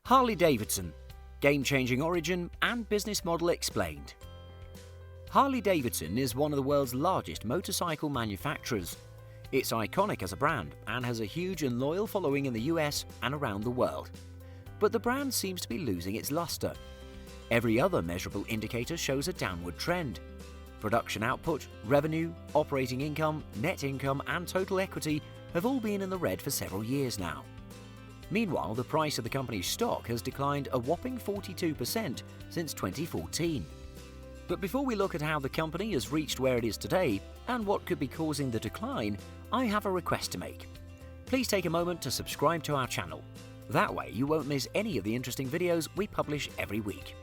Harley Davidson, game-changing origin and business model explained. Harley Davidson is one of the world's largest motorcycle manufacturers. It's iconic as a brand and has a huge and loyal following in the US and around the world. But the brand seems to be losing its luster. Every other measurable indicator shows a downward trend. Production output, revenue, operating income, net income and total equity have all been in the red for several years now. Meanwhile, the price of the company's stock has declined a whopping 42% since 2014. But before we look at how the company has reached where it is today and what could be causing the decline, I have a request to make. Please take a moment to subscribe to our channel. That way you won't miss any of the interesting videos we publish every week.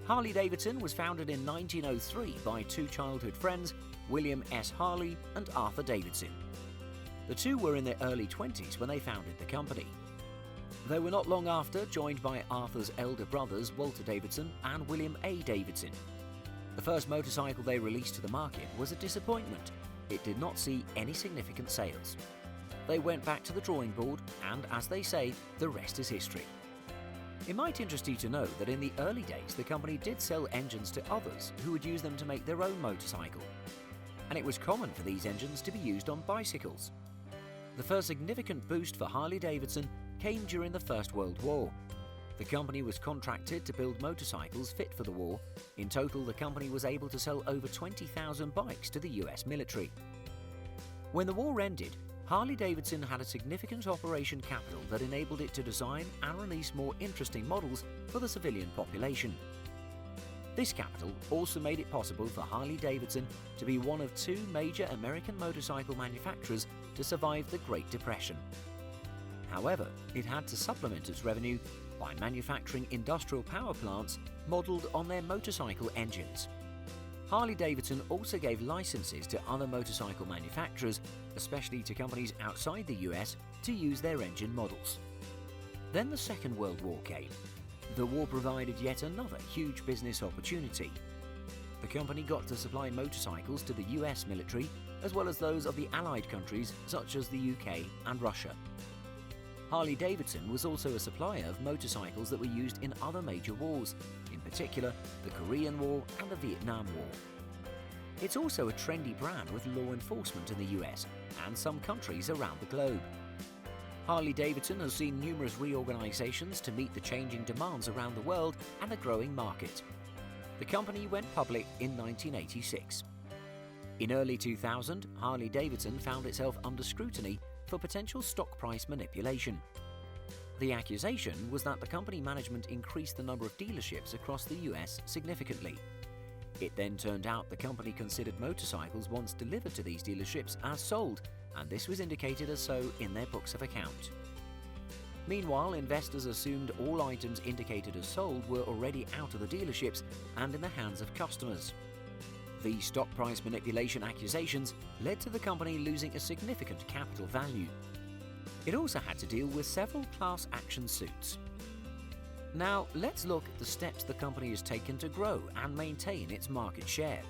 Harley Davidson was founded in 1903 by two childhood friends, William S. Harley and Arthur Davidson. The two were in their early 20s when they founded the company. They were not long after joined by Arthur's elder brothers Walter Davidson and William A. Davidson. The first motorcycle they released to the market was a disappointment. It did not see any significant sales. They went back to the drawing board and, as they say, the rest is history. It might interest you to know that in the early days the company did sell engines to others who would use them to make their own motorcycle. And it was common for these engines to be used on bicycles. The first significant boost for Harley Davidson came during the First World War. The company was contracted to build motorcycles fit for the war. In total, the company was able to sell over 20,000 bikes to the US military. When the war ended, Harley Davidson had a significant operation capital that enabled it to design and release more interesting models for the civilian population. This capital also made it possible for Harley Davidson to be one of two major American motorcycle manufacturers to survive the Great Depression. However, it had to supplement its revenue by manufacturing industrial power plants modelled on their motorcycle engines. Harley Davidson also gave licenses to other motorcycle manufacturers, especially to companies outside the US, to use their engine models. Then the Second World War came. The war provided yet another huge business opportunity. The company got to supply motorcycles to the US military, as well as those of the Allied countries such as the UK and Russia. Harley Davidson was also a supplier of motorcycles that were used in other major wars, in particular the Korean War and the Vietnam War. It's also a trendy brand with law enforcement in the US and some countries around the globe. Harley Davidson has seen numerous reorganizations to meet the changing demands around the world and the growing market. The company went public in 1986. In early 2000, Harley Davidson found itself under scrutiny for potential stock price manipulation. The accusation was that the company management increased the number of dealerships across the US significantly. It then turned out the company considered motorcycles once delivered to these dealerships as sold, and this was indicated as so in their books of account. Meanwhile, investors assumed all items indicated as sold were already out of the dealerships and in the hands of customers. These stock price manipulation accusations led to the company losing a significant capital value. It also had to deal with several class action suits. Now, let's look at the steps the company has taken to grow and maintain its market share.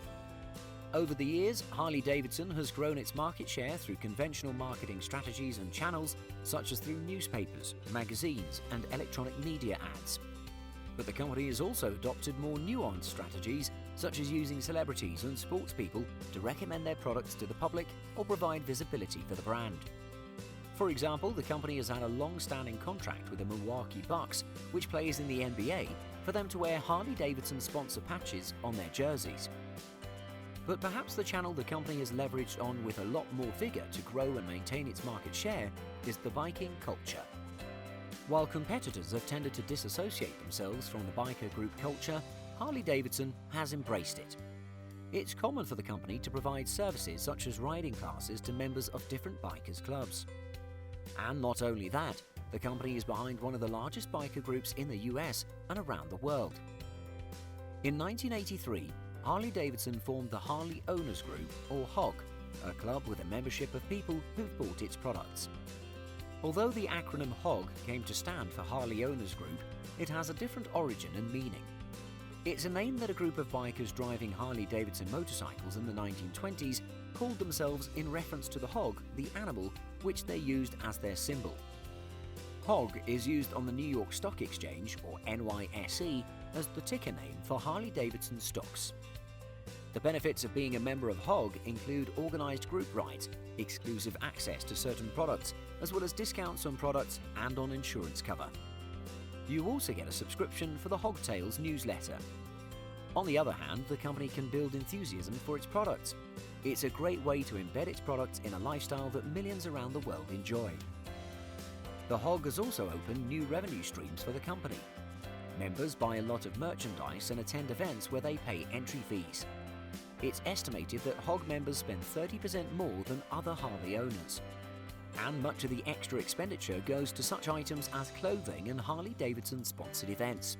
Over the years, Harley Davidson has grown its market share through conventional marketing strategies and channels such as through newspapers, magazines, and electronic media ads. But the company has also adopted more nuanced strategies such as using celebrities and sports people to recommend their products to the public or provide visibility for the brand. For example, the company has had a long-standing contract with the Milwaukee Bucks, which plays in the NBA, for them to wear Harley Davidson sponsor patches on their jerseys. But perhaps the channel the company has leveraged on with a lot more vigor to grow and maintain its market share is the biking culture. While competitors have tended to disassociate themselves from the biker group culture, Harley Davidson has embraced it. It's common for the company to provide services such as riding classes to members of different bikers clubs. And not only that, the company is behind one of the largest biker groups in the US and around the world. In 1983, Harley Davidson formed the Harley Owners Group, or HOG, a club with a membership of people who've bought its products. Although the acronym HOG came to stand for Harley Owners Group, it has a different origin and meaning. It's a name that a group of bikers driving Harley Davidson motorcycles in the 1920s called themselves in reference to the hog, the animal, which they used as their symbol. HOG is used on the New York Stock Exchange, or NYSE, as the ticker name for Harley Davidson stocks. The benefits of being a member of HOG include organized group rides, exclusive access to certain products, as well as discounts on products and on insurance cover. You also get a subscription for the HOG Tales newsletter. On the other hand, the company can build enthusiasm for its products. It's a great way to embed its products in a lifestyle that millions around the world enjoy. The HOG has also opened new revenue streams for the company. Members buy a lot of merchandise and attend events where they pay entry fees. It's estimated that HOG members spend 30% more than other Harley owners. And much of the extra expenditure goes to such items as clothing and Harley Davidson sponsored events.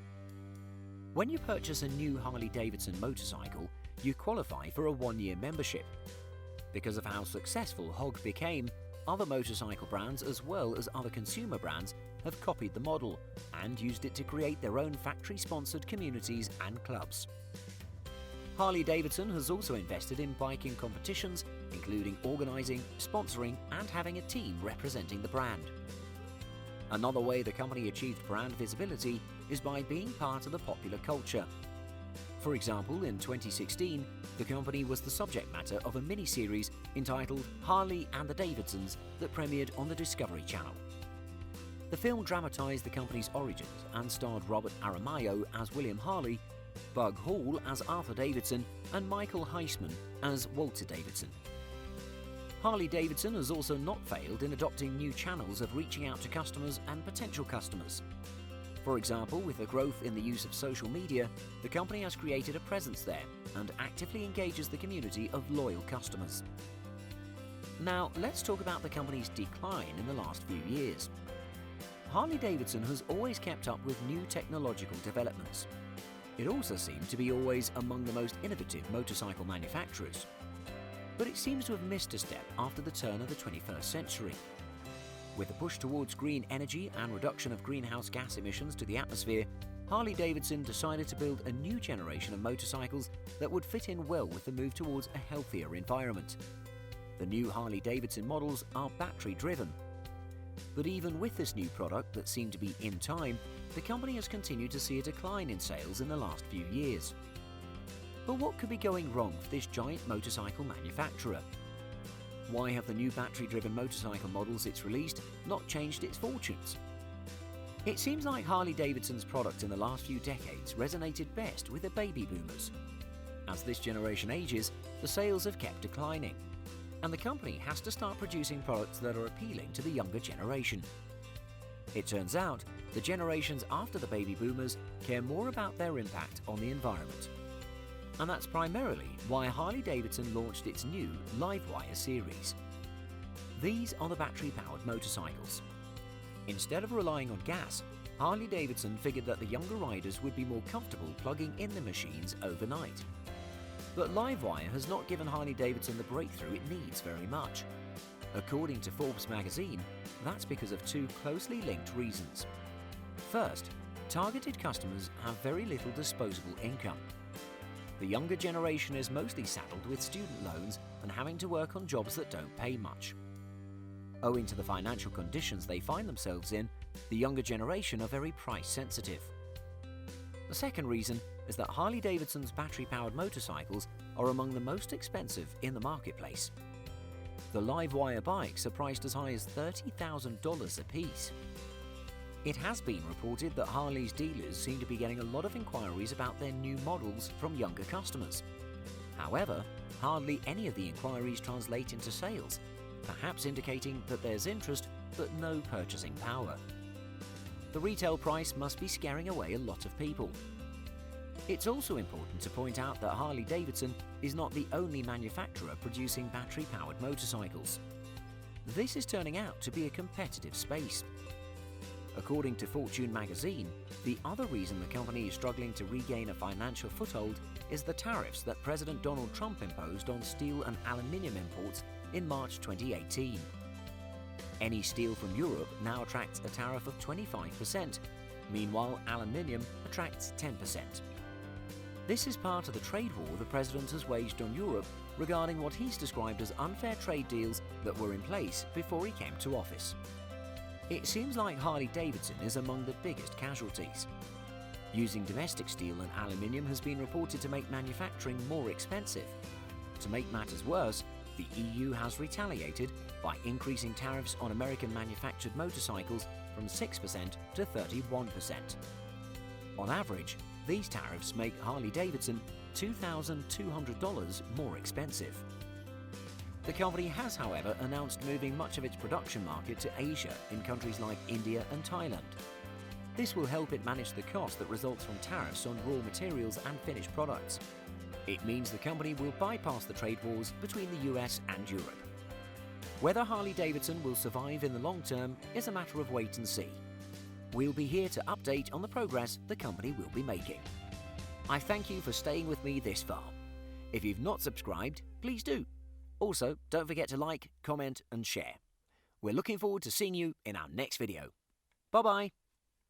When you purchase a new Harley Davidson motorcycle, you qualify for a 1-year membership. Because of how successful HOG became, other motorcycle brands as well as other consumer brands have copied the model and used it to create their own factory-sponsored communities and clubs. Harley Davidson has also invested in biking competitions, including organizing, sponsoring, and having a team representing the brand. Another way the company achieved brand visibility is by being part of the popular culture. For example, in 2016, the company was the subject matter of a mini-series entitled Harley and the Davidsons that premiered on the Discovery Channel. The film dramatized the company's origins and starred Robert Aramayo as William Harley, Bug Hall as Arthur Davidson, and Michael Heisman as Walter Davidson. Harley Davidson has also not failed in adopting new channels of reaching out to customers and potential customers. For example, with the growth in the use of social media, the company has created a presence there and actively engages the community of loyal customers. Now, let's talk about the company's decline in the last few years. Harley Davidson has always kept up with new technological developments. It also seemed to be always among the most innovative motorcycle manufacturers. But it seems to have missed a step after the turn of the 21st century. With the push towards green energy and reduction of greenhouse gas emissions to the atmosphere, Harley Davidson decided to build a new generation of motorcycles that would fit in well with the move towards a healthier environment. The new Harley Davidson models are battery-driven. But even with this new product that seemed to be in time, the company has continued to see a decline in sales in the last few years. But what could be going wrong for this giant motorcycle manufacturer? Why have the new battery-driven motorcycle models it's released not changed its fortunes? It seems like Harley Davidson's product in the last few decades resonated best with the baby boomers. As this generation ages, the sales have kept declining, and the company has to start producing products that are appealing to the younger generation. It turns out, the generations after the baby boomers care more about their impact on the environment. And that's primarily why Harley Davidson launched its new Livewire series. These are the battery-powered motorcycles. Instead of relying on gas, Harley Davidson figured that the younger riders would be more comfortable plugging in the machines overnight. But Livewire has not given Harley Davidson the breakthrough it needs very much. According to Forbes magazine, that's because of two closely linked reasons. First, targeted customers have very little disposable income. The younger generation is mostly saddled with student loans and having to work on jobs that don't pay much. Owing to the financial conditions they find themselves in, the younger generation are very price sensitive. The second reason is that Harley Davidson's battery-powered motorcycles are among the most expensive in the marketplace. The Livewire bikes are priced as high as $30,000 a piece. It has been reported that Harley's dealers seem to be getting a lot of inquiries about their new models from younger customers. However, hardly any of the inquiries translate into sales, perhaps indicating that there's interest but no purchasing power. The retail price must be scaring away a lot of people. It's also important to point out that Harley Davidson is not the only manufacturer producing battery-powered motorcycles. This is turning out to be a competitive space. According to Fortune magazine, the other reason the company is struggling to regain a financial foothold is the tariffs that President Donald Trump imposed on steel and aluminium imports in March 2018. Any steel from Europe now attracts a tariff of 25%, meanwhile aluminium attracts 10%. This is part of the trade war the president has waged on Europe regarding what he's described as unfair trade deals that were in place before he came to office. It seems like Harley Davidson is among the biggest casualties. Using domestic steel and aluminium has been reported to make manufacturing more expensive. To make matters worse, the EU has retaliated by increasing tariffs on American manufactured motorcycles from 6% to 31%. On average, these tariffs make Harley Davidson $2,200 more expensive. The company has, however, announced moving much of its production market to Asia in countries like India and Thailand. This will help it manage the cost that results from tariffs on raw materials and finished products. It means the company will bypass the trade wars between the US and Europe. Whether Harley Davidson will survive in the long term is a matter of wait and see. We'll be here to update on the progress the company will be making. I thank you for staying with me this far. If you've not subscribed, please do. Also, don't forget to like, comment and share. We're looking forward to seeing you in our next video. Bye-bye.